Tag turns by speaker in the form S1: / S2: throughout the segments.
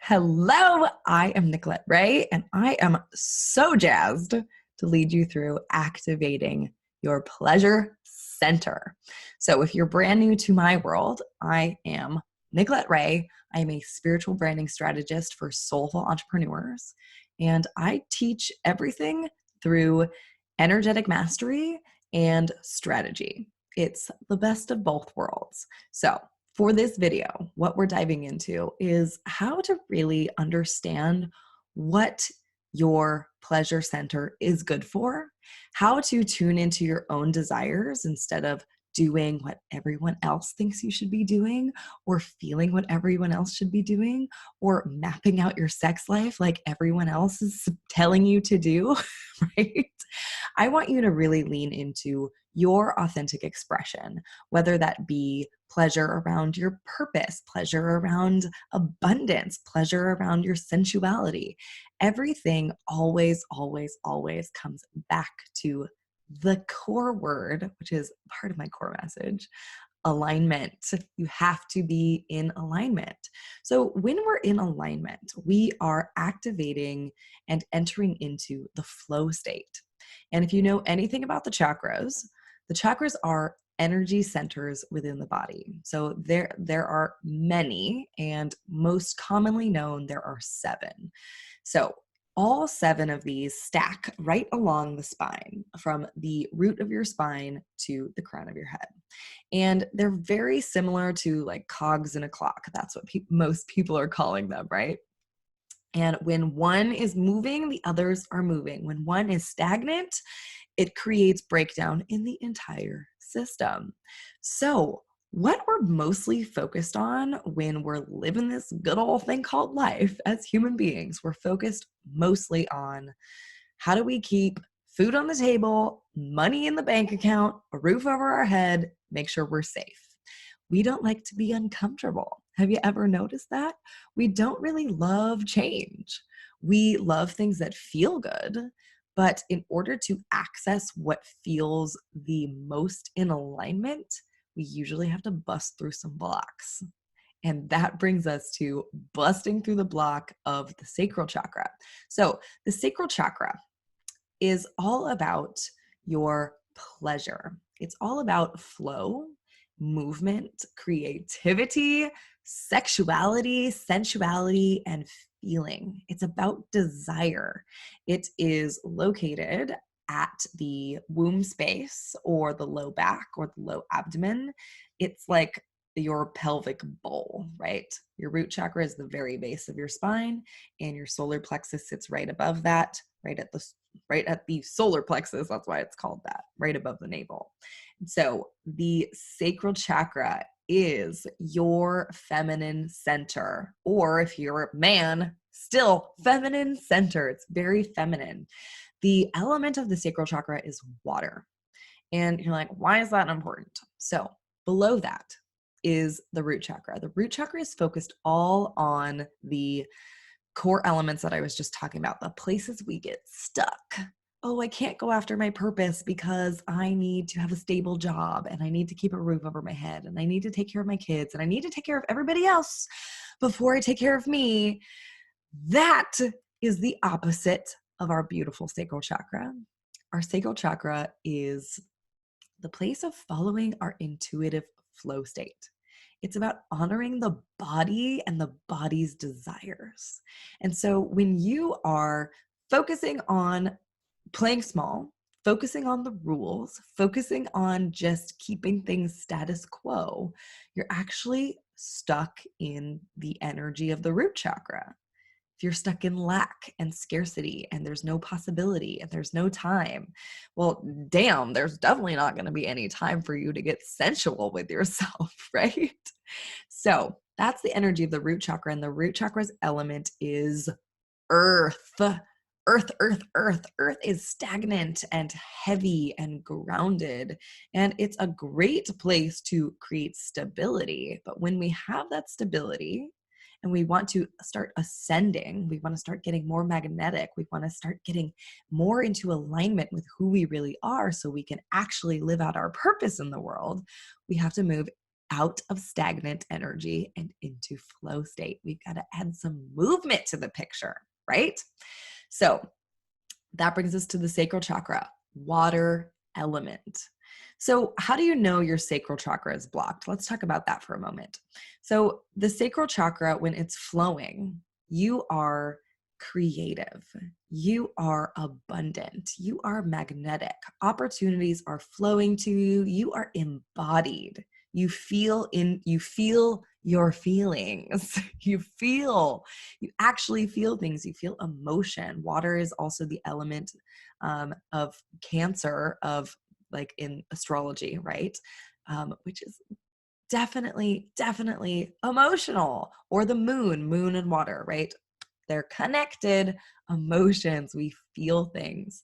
S1: Hello, I am Nicolette Ray, and I am so jazzed to lead you through activating your pleasure center. So, if you're brand new to my world, I am Nicolette Ray. I am a spiritual branding strategist for soulful entrepreneurs, and I teach everything through energetic mastery and strategy. It's the best of both worlds. So, for this video, what we're diving into is how to really understand what your pleasure center is good for, how to tune into your own desires instead of doing what everyone else thinks you should be doing, or feeling what everyone else should be doing, or mapping out your sex life like everyone else is telling you to do, right? I want you to really lean into your authentic expression, whether that be pleasure around your purpose, pleasure around abundance, pleasure around your sensuality. Everything always, always, always comes back to the core word, which is part of my core message: alignment. You have to be in alignment. So when we're in alignment, we are activating and entering into the flow state. And if you know anything about the chakras are energy centers within the body. So there are many, and most commonly known, there are 7. So all 7 of these stack right along the spine, from the root of your spine to the crown of your head. And they're very similar to like cogs in a clock. That's what most people are calling them, right? And when one is moving, the others are moving. When one is stagnant, it creates breakdown in the entire system. So, what we're mostly focused on when we're living this good old thing called life as human beings, we're focused mostly on how do we keep food on the table, money in the bank account, a roof over our head, make sure we're safe. We don't like to be uncomfortable. Have you ever noticed that? We don't really love change. We love things that feel good, but in order to access what feels the most in alignment, we usually have to bust through some blocks. And that brings us to busting through the block of the sacral chakra. So, the sacral chakra is all about your pleasure. It's all about flow, movement, creativity, sexuality, sensuality, and feeling. It's about desire. It is located at the womb space, or the low back, or the low abdomen. It's like your pelvic bowl, right? Your root chakra is the very base of your spine, and your solar plexus sits right above that, right at the solar plexus. That's why it's called that, right above the navel. So the sacral chakra is your feminine center, or if you're a man, still feminine center. It's very feminine. The element of the sacral chakra is water. And you're like, why is that important? So below that is the root chakra. The root chakra is focused all on the core elements that I was just talking about, the places we get stuck. Oh, I can't go after my purpose because I need to have a stable job, and I need to keep a roof over my head, and I need to take care of my kids, and I need to take care of everybody else before I take care of me. That is the opposite of our beautiful sacral chakra. Our sacral chakra is the place of following our intuitive flow state. It's about honoring the body and the body's desires. And so when you are focusing on playing small, focusing on the rules, focusing on just keeping things status quo, you're actually stuck in the energy of the root chakra. If you're stuck in lack and scarcity, and there's no possibility and there's no time, well, damn, there's definitely not going to be any time for you to get sensual with yourself, right? So that's the energy of the root chakra. And the root chakra's element is earth. Earth, earth, earth. Earth is stagnant and heavy and grounded. And it's a great place to create stability. But when we have that stability, and we want to start ascending, we want to start getting more magnetic, we want to start getting more into alignment with who we really are so we can actually live out our purpose in the world, we have to move out of stagnant energy and into flow state. We've got to add some movement to the picture, right? So that brings us to the sacral chakra, water element. So, how do you know your sacral chakra is blocked? Let's talk about that for a moment. So, the sacral chakra, when it's flowing, you are creative, you are abundant, you are magnetic. Opportunities are flowing to you, you are embodied. You feel your feelings. You actually feel things. You feel emotion. Water is also the element of Cancer, of like in astrology, right? Which is definitely emotional. Or the moon and water, right? They're connected emotions. We feel things.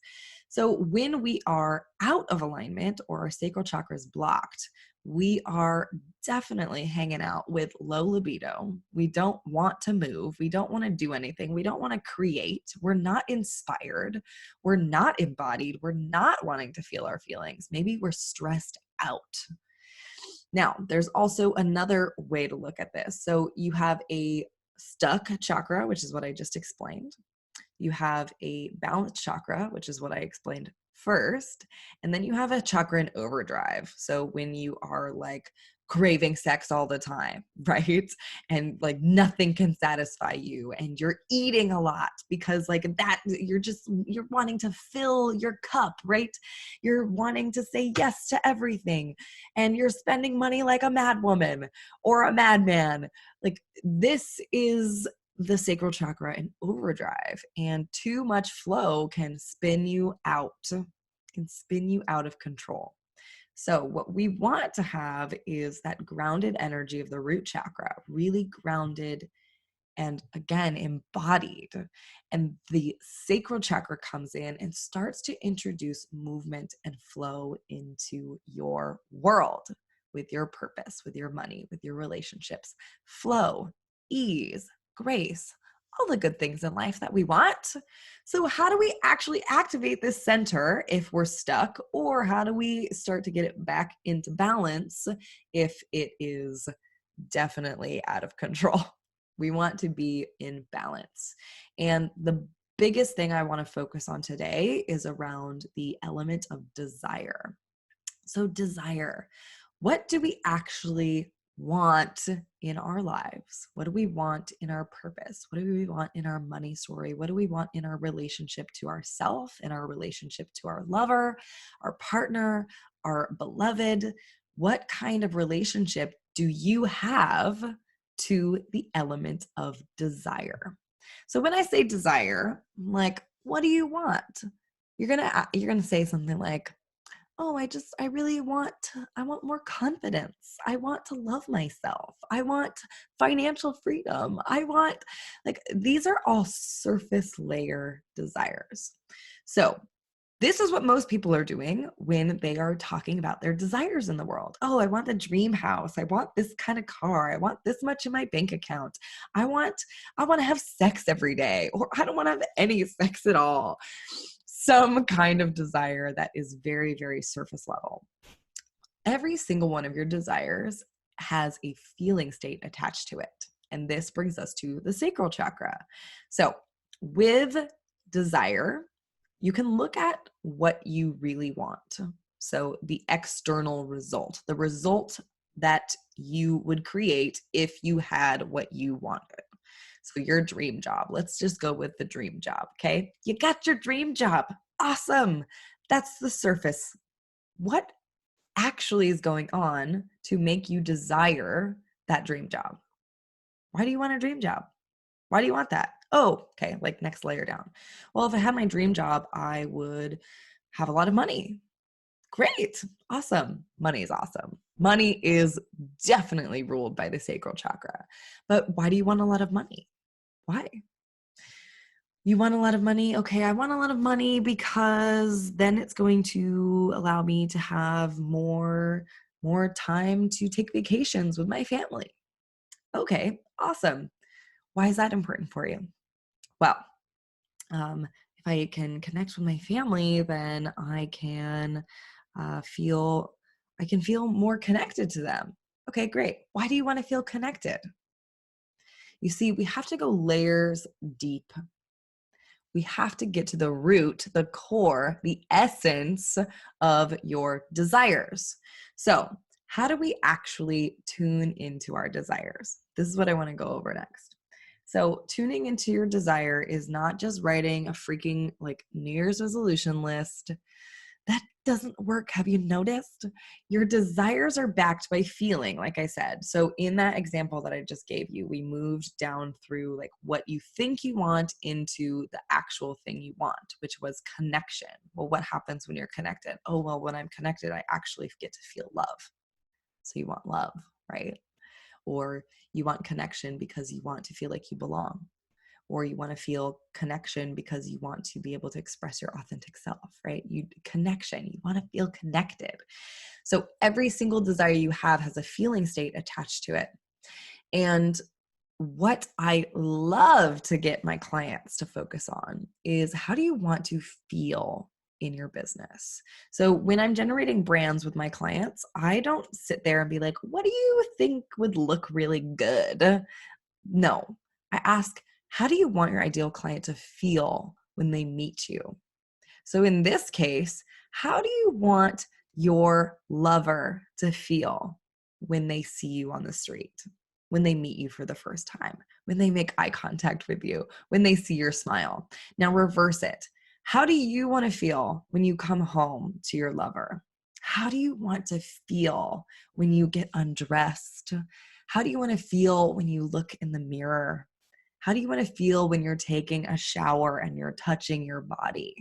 S1: So when we are out of alignment or our sacral chakra is blocked, we are definitely hanging out with low libido. We don't want to move. We don't want to do anything. We don't want to create. We're not inspired. We're not embodied. We're not wanting to feel our feelings. Maybe we're stressed out. Now, there's also another way to look at this. So you have a stuck chakra, which is what I just explained. You have a balanced chakra, which is what I explained first. And then you have a chakra in overdrive. So when you are like craving sex all the time, right? And like nothing can satisfy you and you're eating a lot because like that, you're wanting to fill your cup, right? You're wanting to say yes to everything and you're spending money like a madwoman or a madman. Like this is the sacral chakra in overdrive, and too much flow can spin you out of control. So what we want to have is that grounded energy of the root chakra, really grounded and again embodied. And the sacral chakra comes in and starts to introduce movement and flow into your world, with your purpose, with your money, with your relationships. Flow, ease, grace, all the good things in life that we want. So how do we actually activate this center if we're stuck, or how do we start to get it back into balance if it is definitely out of control? We want to be in balance. And the biggest thing I want to focus on today is around the element of desire. So desire, what do we actually want in our lives? What do we want in our purpose? What do we want in our money story? What do we want in our relationship to ourself, in our relationship to our lover, our partner, our beloved? What kind of relationship do you have to the element of desire? So when I say desire, I'm like, what do you want? You're gonna say something like, oh, I want more confidence. I want to love myself. I want financial freedom. These are all surface layer desires. So this is what most people are doing when they are talking about their desires in the world. Oh, I want the dream house. I want this kind of car. I want this much in my bank account. I want to have sex every day, or I don't want to have any sex at all. Some kind of desire that is very, very surface level. Every single one of your desires has a feeling state attached to it. And this brings us to the sacral chakra. So with desire, you can look at what you really want. So the external result, the result that you would create if you had what you wanted. So your dream job, let's just go with the dream job, okay? You got your dream job. Awesome. That's the surface. What actually is going on to make you desire that dream job? Why do you want a dream job? Why do you want that? Oh, okay, like next layer down. Well, if I had my dream job, I would have a lot of money. Great. Awesome. Money is awesome. Money is definitely ruled by the sacral chakra. But why do you want a lot of money? Why? You want a lot of money? Okay, I want a lot of money because then it's going to allow me to have more time to take vacations with my family. Okay, awesome. Why is that important for you? Well, if I can connect with my family, then I can feel more connected to them. Okay, great. Why do you want to feel connected? You see, we have to go layers deep. We have to get to the root, the core, the essence of your desires. So, how do we actually tune into our desires? This is what I want to go over next. So, tuning into your desire is not just writing a freaking like New Year's resolution list. That doesn't work. Have you noticed? Your desires are backed by feeling, like I said. So, in that example that I just gave you, we moved down through like what you think you want into the actual thing you want, which was connection. Well, what happens when you're connected? Oh, well, when I'm connected, I actually get to feel love. So, you want love, right? Or you want connection because you want to feel like you belong, or you want to feel connection because you want to be able to express your authentic self, right? You want to feel connected. So every single desire you have has a feeling state attached to it. And what I love to get my clients to focus on is, how do you want to feel in your business? So when I'm generating brands with my clients, I don't sit there and be like, what do you think would look really good? No, I ask, how do you want your ideal client to feel when they meet you? So in this case, how do you want your lover to feel when they see you on the street, when they meet you for the first time, when they make eye contact with you, when they see your smile? Now reverse it. How do you want to feel when you come home to your lover? How do you want to feel when you get undressed? How do you want to feel when you look in the mirror? How do you want to feel when you're taking a shower and you're touching your body?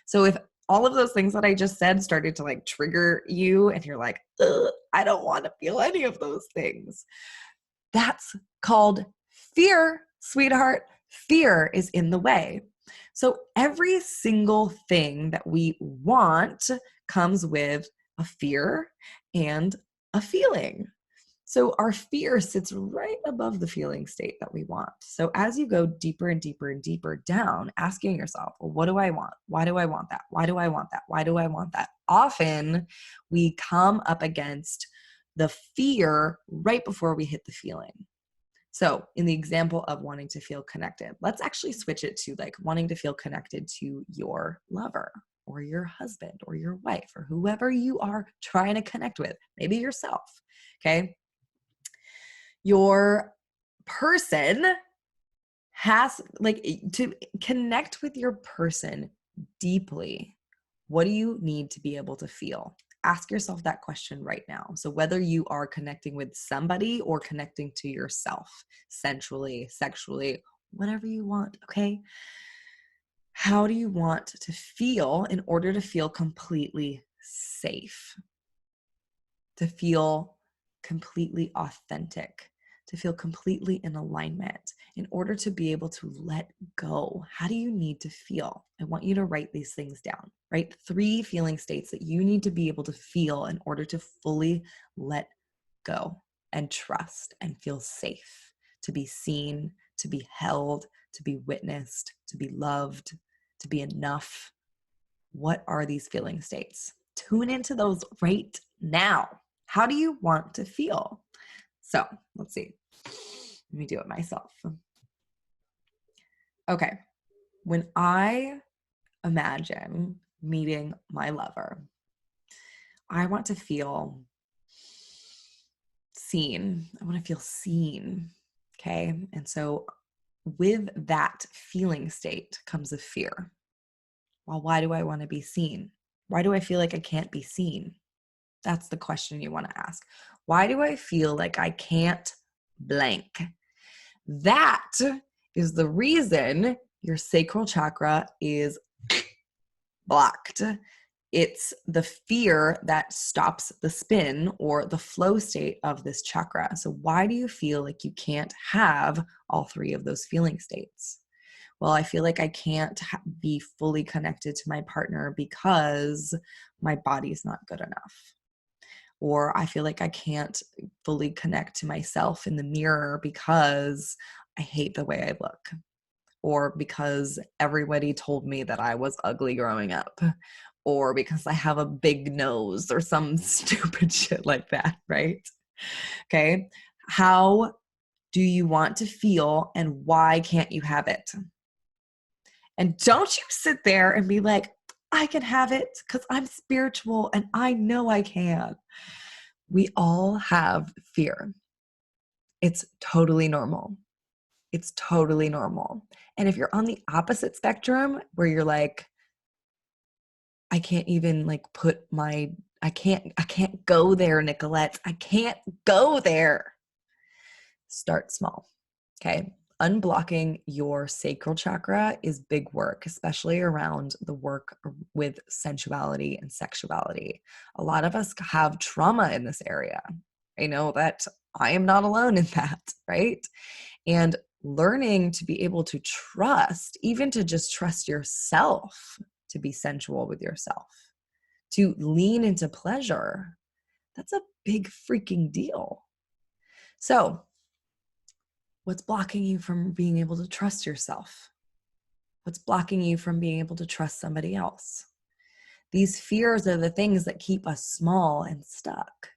S1: So if all of those things that I just said started to like trigger you and you're like, ugh, I don't want to feel any of those things, that's called fear, sweetheart. Fear is in the way. So every single thing that we want comes with a fear and a feeling. So our fear sits right above the feeling state that we want. So as you go deeper and deeper and deeper down, asking yourself, well, what do I want? Why do I want that? Why do I want that? Why do I want that? Often we come up against the fear right before we hit the feeling. So in the example of wanting to feel connected, let's actually switch it to like wanting to feel connected to your lover or your husband or your wife or whoever you are trying to connect with, maybe yourself. Okay. Your person has like to connect with your person deeply. What do you need to be able to feel? Ask yourself that question right now. So whether you are connecting with somebody or connecting to yourself, sensually, sexually, whatever you want, okay? How do you want to feel in order to feel completely safe? To feel completely authentic, to feel completely in alignment, in order to be able to let go. How do you need to feel? I want you to write these things down. Write 3 feeling states that you need to be able to feel in order to fully let go and trust and feel safe, to be seen, to be held, to be witnessed, to be loved, to be enough. What are these feeling states? Tune into those right now. How do you want to feel? So let's see. Let me do it myself. Okay. When I imagine meeting my lover, I want to feel seen. I want to feel seen. Okay. And so with that feeling state comes a fear. Well, why do I want to be seen? Why do I feel like I can't be seen? That's the question you want to ask. Why do I feel like I can't blank? That is the reason your sacral chakra is blocked. It's the fear that stops the spin or the flow state of this chakra. So why do you feel like you can't have all 3 of those feeling states? Well, I feel like I can't be fully connected to my partner because my body's not good enough. Or I feel like I can't fully connect to myself in the mirror because I hate the way I look, or because everybody told me that I was ugly growing up, or because I have a big nose or some stupid shit like that, right? Okay. How do you want to feel and why can't you have it? And don't you sit there and be like, I can have it because I'm spiritual and I know I can. We all have fear. It's totally normal. It's totally normal. And if you're on the opposite spectrum where you're like, I can't even like I can't go there, Nicolette. I can't go there. Start small. Okay. Unblocking your sacral chakra is big work, especially around the work with sensuality and sexuality. A lot of us have trauma in this area. I know that I am not alone in that, right? And learning to be able to trust, even to just trust yourself, to be sensual with yourself, to lean into pleasure, that's a big freaking deal. So, what's blocking you from being able to trust yourself? What's blocking you from being able to trust somebody else? These fears are the things that keep us small and stuck.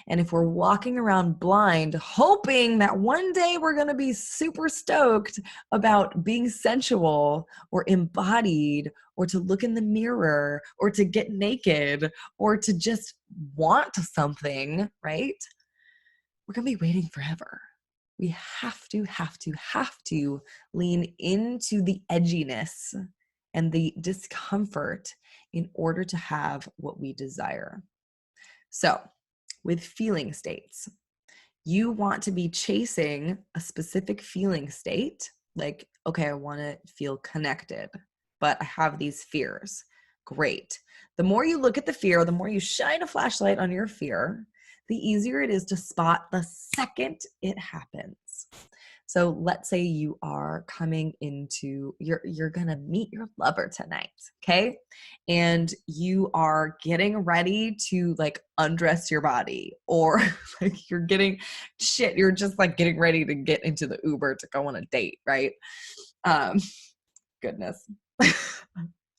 S1: And if we're walking around blind, hoping that one day we're going to be super stoked about being sensual or embodied, or to look in the mirror, or to get naked, or to just want something, right? We're going to be waiting forever. We have to lean into the edginess and the discomfort in order to have what we desire. So, with feeling states, you want to be chasing a specific feeling state, like, okay, I want to feel connected, but I have these fears. Great. The more you look at the fear, the more you shine a flashlight on your fear, the easier it is to spot the second it happens. So let's say you are coming into, you're going to meet your lover tonight, okay? And you are getting ready to like undress your body, or like you're just like getting ready to get into the Uber to go on a date, right? Goodness.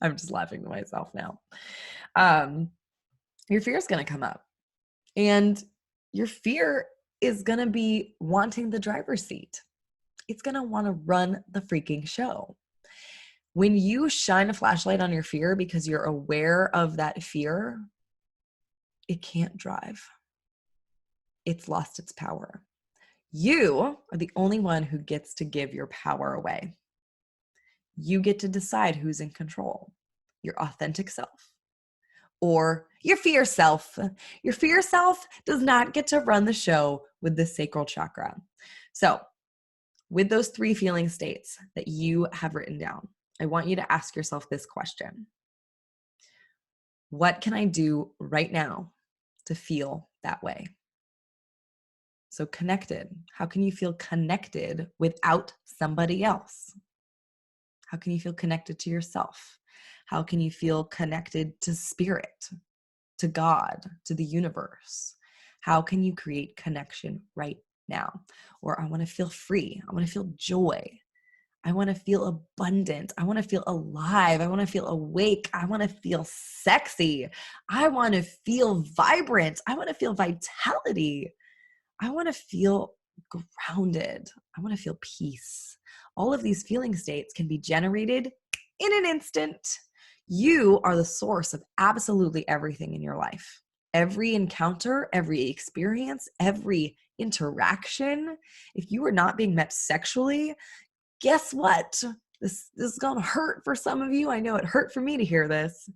S1: I'm just laughing to myself now. Your fear is going to come up, and your fear is going to be wanting the driver's seat. It's going to want to run the freaking show. When you shine a flashlight on your fear because you're aware of that fear, it can't drive. It's lost its power. You are the only one who gets to give your power away. You get to decide who's in control, your authentic self or your fear self. Your fear self does not get to run the show with the sacral chakra. So, with those 3 feeling states that you have written down, I want you to ask yourself this question. What can I do right now to feel that way? So connected. How can you feel connected without somebody else? How can you feel connected to yourself? How can you feel connected to spirit, to God, to the universe? How can you create connection right now? Or I want to feel free. I want to feel joy. I want to feel abundant. I want to feel alive. I want to feel awake. I want to feel sexy. I want to feel vibrant. I want to feel vitality. I want to feel grounded. I want to feel peace. All of these feeling states can be generated in an instant. You are the source of absolutely everything in your life. Every encounter, every experience, every interaction. If you are not being met sexually, guess what? This is going to hurt for some of you. I know it hurt for me to hear this.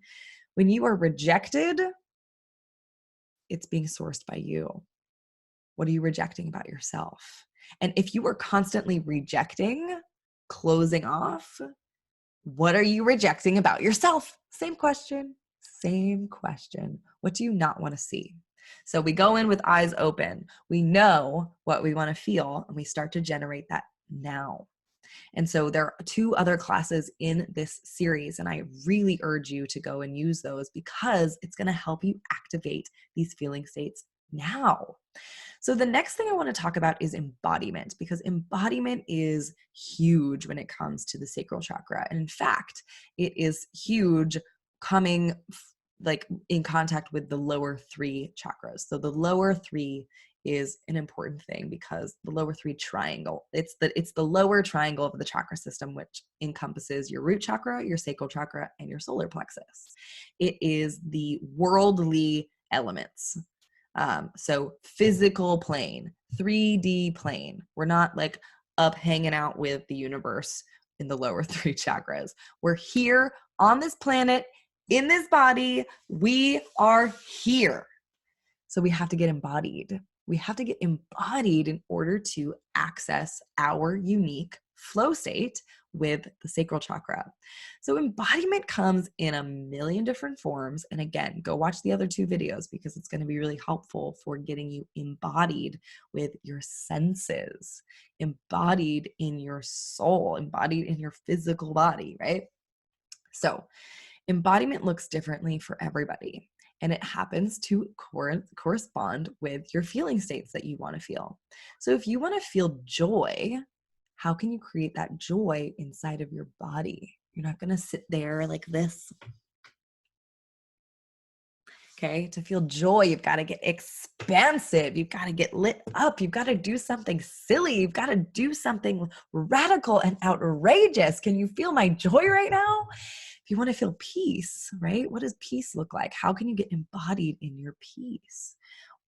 S1: When you are rejected, it's being sourced by you. What are you rejecting about yourself? And if you are constantly rejecting, closing off, what are you rejecting about yourself? Same question. What do you not want to see? So we go in with eyes open. We know what we want to feel, and we start to generate that now. And so there are 2 other classes in this series, and I really urge you to go and use those because it's going to help you activate these feeling states now. So the next thing I want to talk about is embodiment, because embodiment is huge when it comes to the sacral chakra. And in fact, it is huge coming like in contact with the lower 3 chakras. So the lower 3 is an important thing because the lower three triangle, it's the lower triangle of the chakra system, which encompasses your root chakra, your sacral chakra, and your solar plexus. It is the worldly elements. So physical plane, 3D plane. We're not like up hanging out with the universe in the lower three chakras. We're here on this planet, in this body. We are here. So we have to get embodied. We have to get embodied in order to access our unique flow state with the sacral chakra. So embodiment comes in a million different forms. And again, go watch the other 2 videos because it's going to be really helpful for getting you embodied with your senses, embodied in your soul, embodied in your physical body, right? So embodiment looks differently for everybody, and it happens to correspond with your feeling states that you want to feel. So if you want to feel joy, how can you create that joy inside of your body? You're not going to sit there like this. Okay, to feel joy, you've got to get expansive. You've got to get lit up. You've got to do something silly. You've got to do something radical and outrageous. Can you feel my joy right now? If you want to feel peace, right? What does peace look like? How can you get embodied in your peace?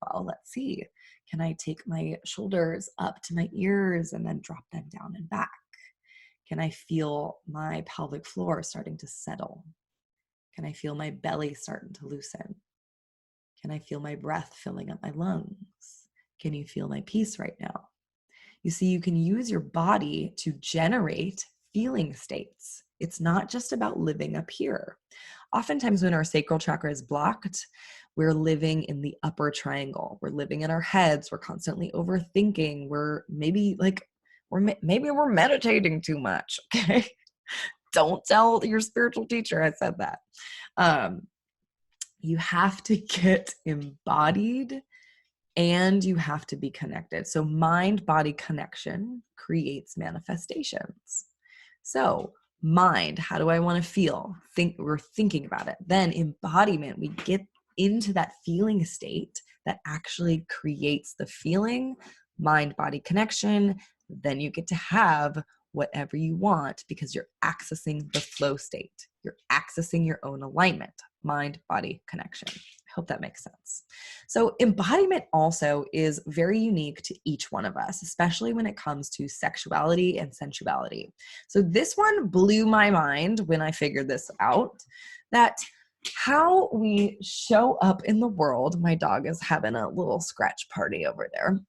S1: Well, let's see. Can I take my shoulders up to my ears and then drop them down and back? Can I feel my pelvic floor starting to settle? Can I feel my belly starting to loosen? Can I feel my breath filling up my lungs? Can you feel my peace right now? You see, you can use your body to generate feeling states. It's not just about living up here. Oftentimes when our sacral chakra is blocked, we're living in the upper triangle. We're living in our heads. We're constantly overthinking. Maybe we're meditating too much. Okay. Don't tell your spiritual teacher I said that. You have to get embodied and you have to be connected. So mind-body connection creates manifestations. So mind, how do I want to feel? We're thinking about it. Then embodiment, we get into that feeling state that actually creates the feeling, mind-body connection. Then you get to have whatever you want because you're accessing the flow state. You're accessing your own alignment, mind-body connection. I hope that makes sense. So embodiment also is very unique to each one of us, especially when it comes to sexuality and sensuality. So this one blew my mind when I figured this out, that how we show up in the world, my dog is having a little scratch party over there,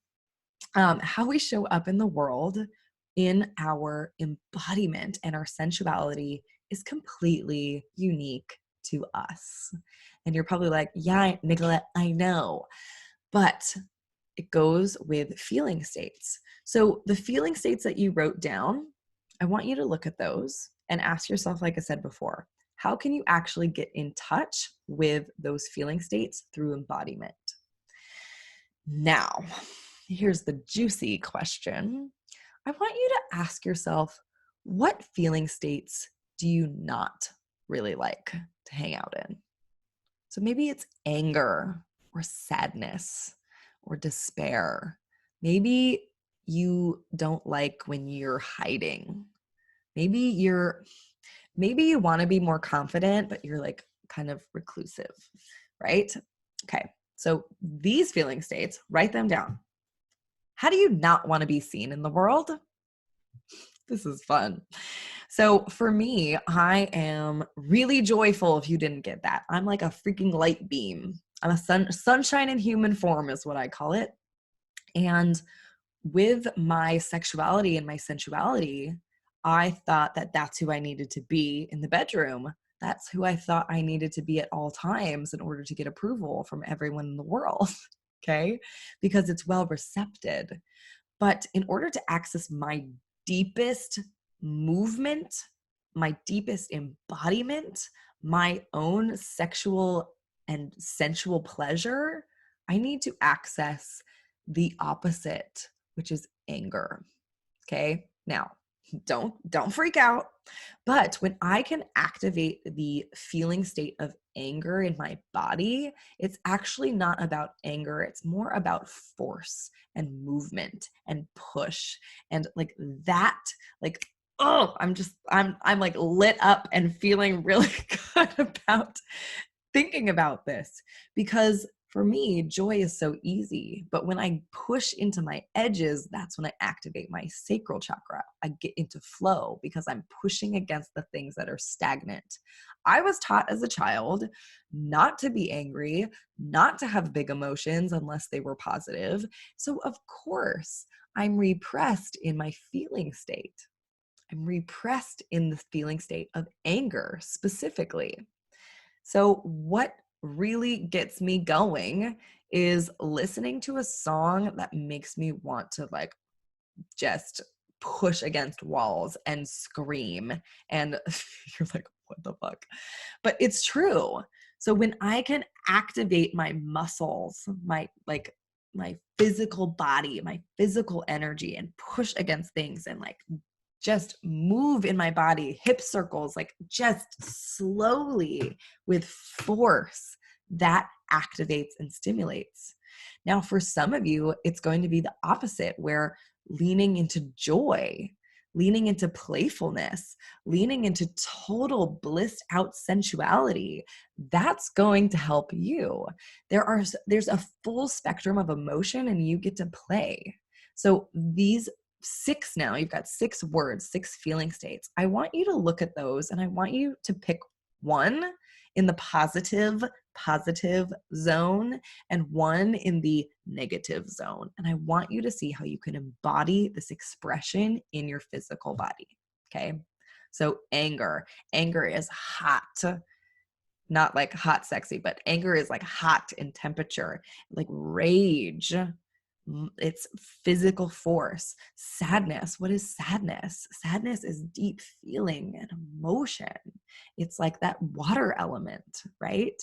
S1: how we show up in the world in our embodiment and our sensuality is completely unique to us. And you're probably like, yeah, Nicolette, I know. But it goes with feeling states. So the feeling states that you wrote down, I want you to look at those and ask yourself, like I said before, how can you actually get in touch with those feeling states through embodiment? Now, here's the juicy question. I want you to ask yourself, what feeling states do you not really like to hang out in? So maybe it's anger or sadness or despair. Maybe you don't like when you're hiding. Maybe you want to be more confident, but you're like kind of reclusive, right? Okay. So these feeling states, write them down. How do you not want to be seen in the world? This is fun. So for me, I am really joyful if you didn't get that. I'm like a freaking light beam. I'm a sunshine in human form is what I call it. And with my sexuality and my sensuality, I thought that that's who I needed to be in the bedroom. That's who I thought I needed to be at all times in order to get approval from everyone in the world. Okay? Because it's well received. But in order to access my deepest movement, my deepest embodiment, my own sexual and sensual pleasure, I need to access the opposite, which is anger. Okay. Now, Don't freak out. But when I can activate the feeling state of anger in my body, it's actually not about anger. It's more about force and movement and push and like that, like, oh, I'm like lit up and feeling really good about thinking about this, because for me, joy is so easy. But when I push into my edges, that's when I activate my sacral chakra. I get into flow because I'm pushing against the things that are stagnant. I was taught as a child not to be angry, not to have big emotions unless they were positive. So, of course, I'm repressed in my feeling state. I'm repressed in the feeling state of anger specifically. So, what really gets me going is listening to a song that makes me want to like just push against walls and scream. And you're like, what the fuck? But it's true. So, when I can activate my muscles, my physical body, my physical energy, and push against things and like just move in my body, hip circles, like just slowly with force, that activates and stimulates. Now, for some of you, it's going to be the opposite, where leaning into joy, leaning into playfulness, leaning into total blissed out sensuality, that's going to help you. There's a full spectrum of emotion and you get to play. So these six, now you've got 6 words, 6 feeling states. I want you to look at those and I want you to pick one in the positive zone and one in the negative zone. And I want you to see how you can embody this expression in your physical body. Okay. So anger is hot, not like hot sexy, but anger is like hot in temperature. Like rage, it's physical force. Sadness, what is sadness? Sadness is deep feeling and emotion. It's like that water element, right?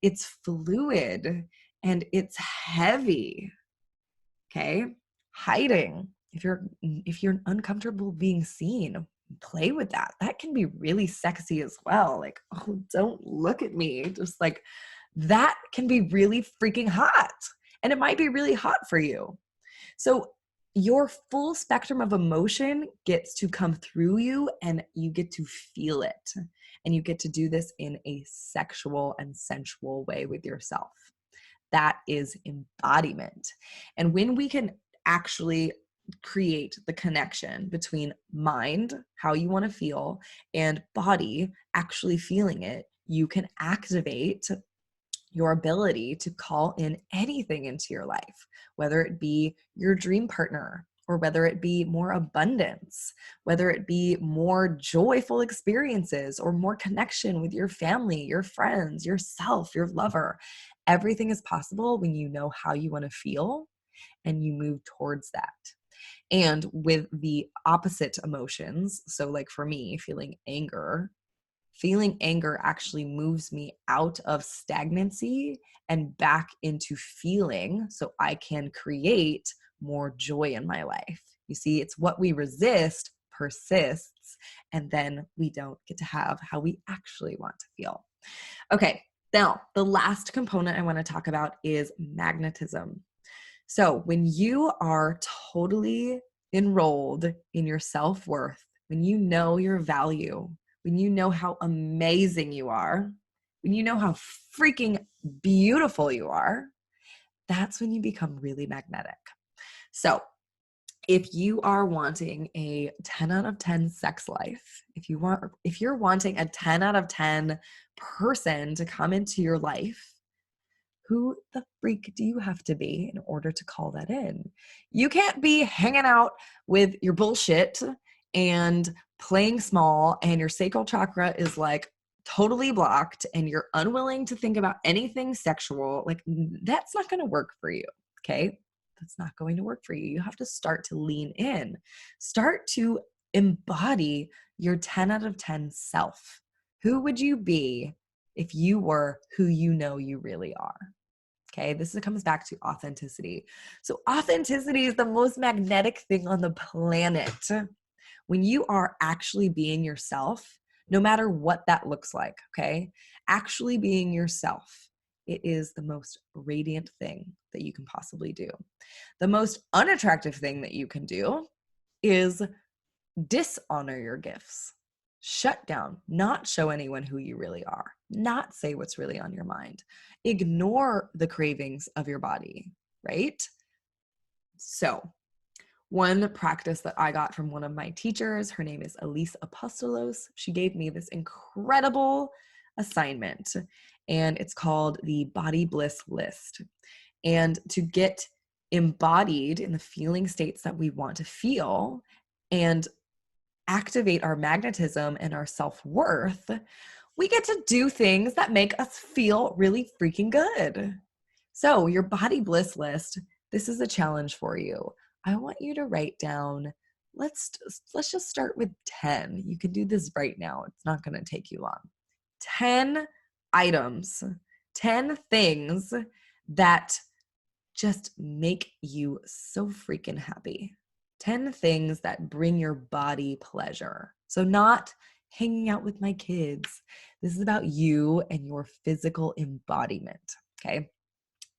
S1: It's fluid and it's heavy. Okay? Hiding. If you're uncomfortable being seen, play with that. That can be really sexy as well. Like, oh, don't look at me. Just like that can be really freaking hot. And it might be really hot for you. So your full spectrum of emotion gets to come through you and you get to feel it. And you get to do this in a sexual and sensual way with yourself. That is embodiment. And when we can actually create the connection between mind, how you want to feel, and body, actually feeling it, you can activate your ability to call in anything into your life, whether it be your dream partner, or whether it be more abundance, whether it be more joyful experiences or more connection with your family, your friends, yourself, your lover. Everything is possible when you know how you want to feel and you move towards that. And with the opposite emotions, so like for me, feeling anger actually moves me out of stagnancy and back into feeling, so I can create more joy in my life. You see, it's what we resist persists, and then we don't get to have how we actually want to feel. Okay, now the last component I want to talk about is magnetism. So when you are totally enrolled in your self-worth, when you know your value, when you know how amazing you are, when you know how freaking beautiful you are, that's when you become really magnetic. So if you are wanting a 10 out of 10 sex life, if you're wanting a 10 out of 10 person to come into your life, who the freak do you have to be in order to call that in? You can't be hanging out with your bullshit and playing small and your sacral chakra is like totally blocked and you're unwilling to think about anything sexual. Like that's not going to work for you. Okay. That's not going to work for you. You have to start to lean in, start to embody your 10 out of 10 self. Who would you be if you were who you know you really are? Okay, this comes back to authenticity. So authenticity is the most magnetic thing on the planet. When you are actually being yourself, no matter what that looks like, okay? Actually being yourself, it is the most radiant thing that you can possibly do. The most unattractive thing that you can do is dishonor your gifts. Shut down, not show anyone who you really are, not say what's really on your mind. Ignore the cravings of your body, right? So, one practice that I got from one of my teachers, her name is Elise Apostolos. She gave me this incredible assignment, and it's called the Body Bliss List. And to get embodied in the feeling states that we want to feel and activate our magnetism and our self-worth, we get to do things that make us feel really freaking good. So, your body bliss list, this is a challenge for you. I want you to write down, let's just start with 10. You can do this right now. It's not going to take you long. 10 items, 10 things that just make you so freaking happy. 10 things that bring your body pleasure. So not hanging out with my kids. This is about you and your physical embodiment, okay?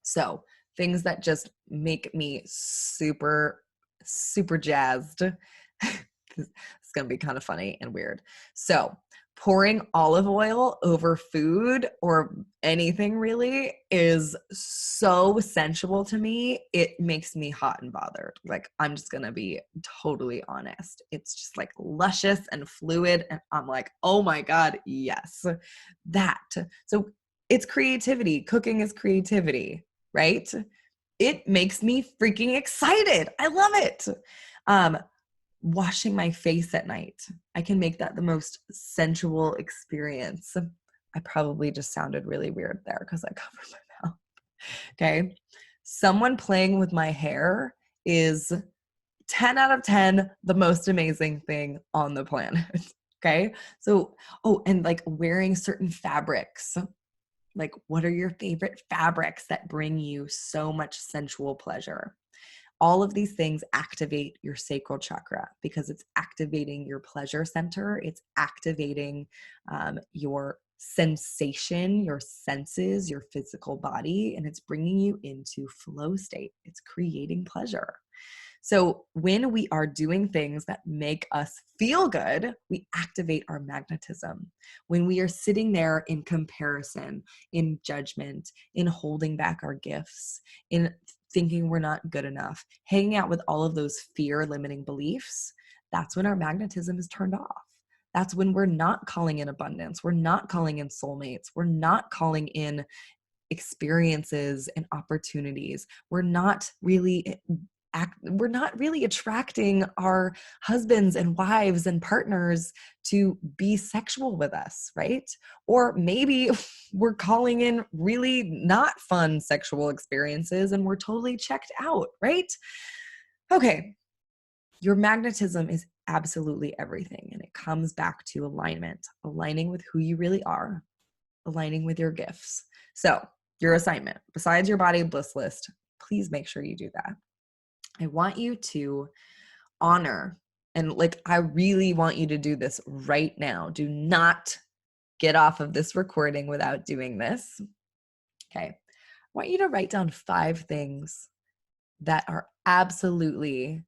S1: So things that just make me super, super jazzed. It's going to be kind of funny and weird. So pouring olive oil over food or anything really is so sensual to me. It makes me hot and bothered. Like, I'm just going to be totally honest. It's just like luscious and fluid. And I'm like, oh my God, yes, that. So it's creativity. Cooking is creativity, right? It makes me freaking excited. I love it. Washing my face at night. I can make that the most sensual experience. I probably just sounded really weird there because I covered my mouth. Okay. Someone playing with my hair is 10 out of 10 the most amazing thing on the planet. Okay. So, and like wearing certain fabrics. Like, what are your favorite fabrics that bring you so much sensual pleasure? All of these things activate your sacral chakra because it's activating your pleasure center. It's activating your sensation, your senses, your physical body, and it's bringing you into flow state. It's creating pleasure. So when we are doing things that make us feel good, we activate our magnetism. When we are sitting there in comparison, in judgment, in holding back our gifts, in thinking we're not good enough, hanging out with all of those fear-limiting beliefs, that's when our magnetism is turned off. That's when we're not calling in abundance. We're not calling in soulmates. We're not calling in experiences and opportunities. We're not really attracting our husbands and wives and partners to be sexual with us, right? Or maybe we're calling in really not fun sexual experiences and we're totally checked out, right? Okay. Your magnetism is absolutely everything. And it comes back to alignment, aligning with who you really are, aligning with your gifts. So your assignment, besides your body bliss list, please make sure you do that. I want you to honor, and like, I really want you to do this right now. Do not get off of this recording without doing this. Okay. I want you to write down 5 things that are absolutely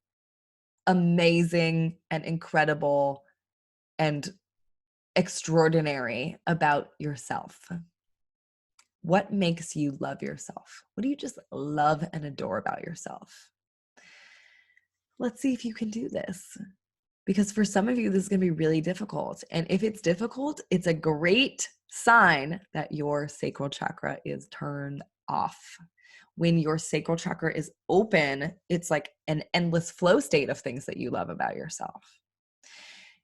S1: amazing and incredible and extraordinary about yourself. What makes you love yourself? What do you just love and adore about yourself? Let's see if you can do this. Because for some of you, this is going to be really difficult. And if it's difficult, it's a great sign that your sacral chakra is turned off. When your sacral chakra is open, it's like an endless flow state of things that you love about yourself.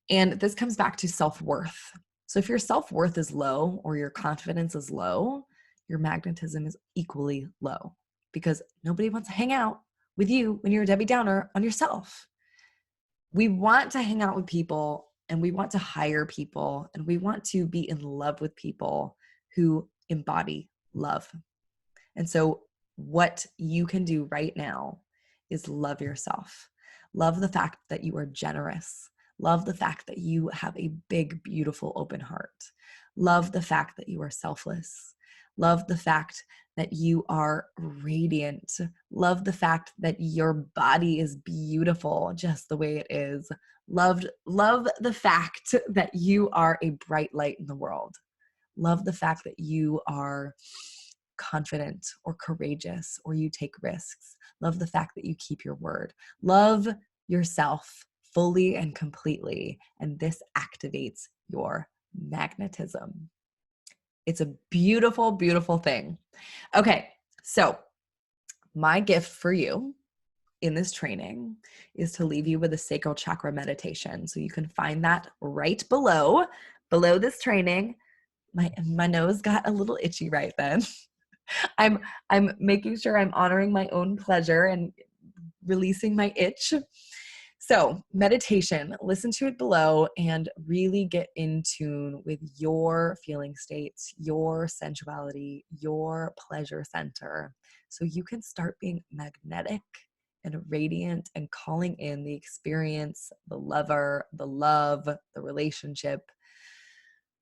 S1: And this comes back to self-worth. So if your self-worth is low or your confidence is low, your magnetism is equally low because nobody wants to hang out with you when you're a Debbie Downer on yourself. We want to hang out with people and we want to hire people and we want to be in love with people who embody love. And so what you can do right now is love yourself. Love the fact that you are generous. Love the fact that you have a big, beautiful, open heart. Love the fact that you are selfless. Love the fact that you are radiant. Love the fact that your body is beautiful just the way it is. Love the fact that you are a bright light in the world. Love the fact that you are confident or courageous or you take risks. Love the fact that you keep your word. Love yourself fully and completely, and this activates your magnetism. It's a beautiful, beautiful thing. Okay, so my gift for you in this training is to leave you with a sacral chakra meditation. So you can find that right below this training. My nose got a little itchy right then. I'm making sure I'm honoring my own pleasure and releasing my itch. So, meditation, listen to it below and really get in tune with your feeling states, your sensuality, your pleasure center, so you can start being magnetic and radiant and calling in the experience, the lover, the love, the relationship,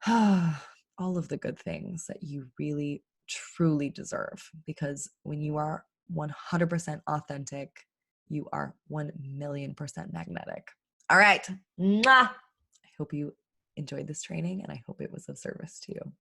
S1: all of the good things that you really truly deserve. Because when you are 100% authentic, you are 1,000,000% magnetic. All right. Mwah! I hope you enjoyed this training and I hope it was of service to you.